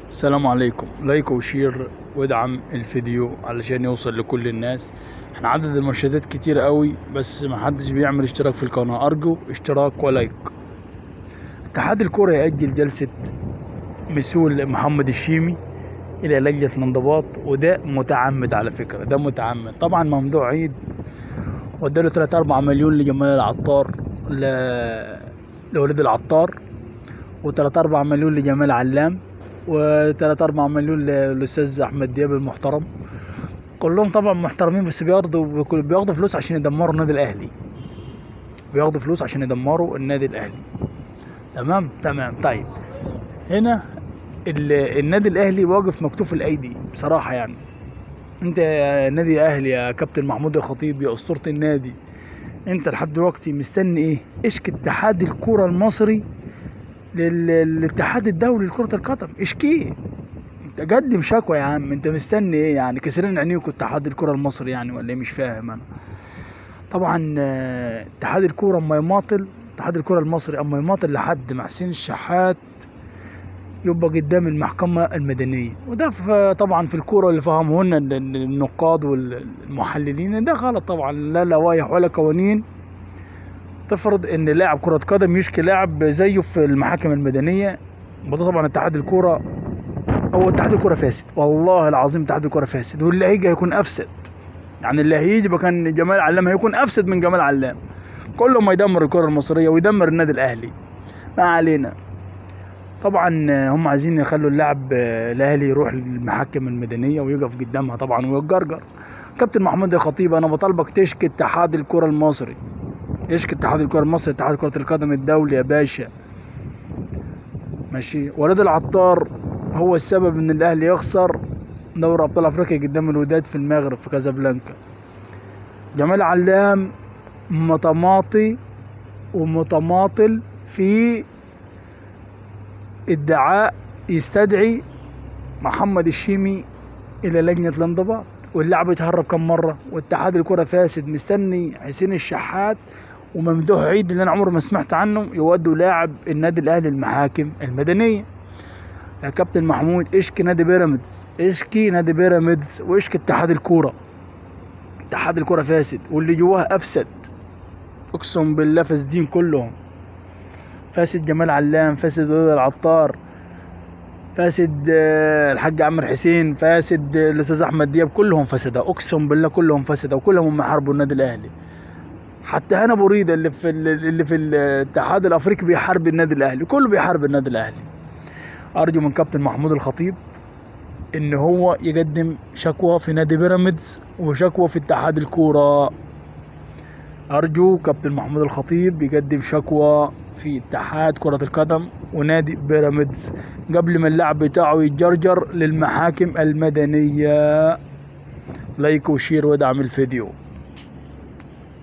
السلام عليكم. لايك وشير وادعم الفيديو علشان يوصل لكل الناس. احنا عدد المشاهدات كتير قوي بس محدش بيعمل اشتراك في القناة. ارجو اشتراك ولايك. اتحاد الكرة يأجل جلسة مسؤول محمد الشيمي الى لجنة الانضباط، وده متعمد على فكرة. ده متعمد طبعا. ممدوح عيد وداله 3-4 مليون لجمال العطار لوليد العطار، و3-4 مليون لجمال علام، و3-4 مليون للاستاذ احمد دياب المحترم. كلهم طبعا محترمين بس بياخدوا فلوس عشان يدمروا النادي الاهلي. بياخدوا فلوس عشان يدمروا النادي الاهلي. تمام. طيب هنا النادي الاهلي واقف مكتوف الايدي بصراحه. يعني انت يا نادي اهلي يا كابتن محمود الخطيب يا اسطوره النادي، انت لحد دلوقتي مستني ايه؟ اشكي اتحاد الكره المصري للاتحاد الدولي لكره القدم. اشكيه، قدم شكوى يا عم. انت مستني ايه يعني؟ كسرين عينيكوا اتحاد الكره المصري يعني ولا ايه؟ مش فاهم انا. طبعا اتحاد الكره اما يماطل، اتحاد الكره المصري اما يماطل لحد مع حسين الشحات يبقى قدام المحكمه المدنيه. وده طبعا في الكوره اللي فهمه لنا النقاد والمحللين ده غلط طبعا. لا لوائح ولا قوانين تفرض ان لاعب كره قدم يشكي لاعب زيه في المحاكم المدنيه. وده طبعا اتحاد الكره، هو اتحاد الكره فاسد والله العظيم. اتحاد الكره فاسد، واللي هيجي هيكون افسد. يعني اللي هيجي كان جمال علام هيكون افسد من جمال علام. كله ما يدمر الكره المصريه ويدمر النادي الاهلي. ما علينا. طبعا هم عايزين يخلوا اللاعب الاهلي يروح للمحاكم المدنيه ويقف قدامها طبعا ويتجرجر. كابتن محمود الخطيب انا بطالبك تشكي اتحاد الكره المصري. اشكي اتحاد الكره المصري، اتحاد كره القدم الدولي يا باشا. ماشي. وليد العطار هو السبب ان الاهلي يخسر دوري ابطال افريقيا قدام الوداد في المغرب في كازابلانكا. جمال علام متماطي ومتماطل في ادعاء يستدعي محمد الشيمي الى لجنة الانضباط، واللاعب يتهرب كم مرة. واتحاد الكرة فاسد مستني حسين الشحات وممدوح عيد اللي انا عمري ما سمعت عنه يودوا لاعب النادي الاهلي المحاكم المدنية. يا كابتن محمود اشكي نادي بيراميدز، اشكي نادي بيراميدز واشكي اتحاد الكوره. اتحاد الكوره فاسد واللي جواه افسد. اقسم بالله فاسدين كلهم. فاسد جمال علام، فاسد وليد العطار، فاسد الحاج عمرو حسين، فاسد الاستاذ احمد دياب. كلهم فسده، اقسم بالله كلهم فسده، وكلهم يحاربوا النادي الاهلي. حتى هنا بريده اللي في الاتحاد الافريقي بيحارب النادي الاهلي. كله بيحارب النادي الاهلي. ارجو من كابتن محمود الخطيب ان هو يقدم شكوى في نادي بيراميدز وشكوى في اتحاد الكوره. ارجو كابتن محمود الخطيب يقدم شكوى في اتحاد كرة القدم ونادي بيراميدز قبل ما اللاعب بتاعه يتجرجر للمحاكم المدنية. لايك وشير وادعم الفيديو.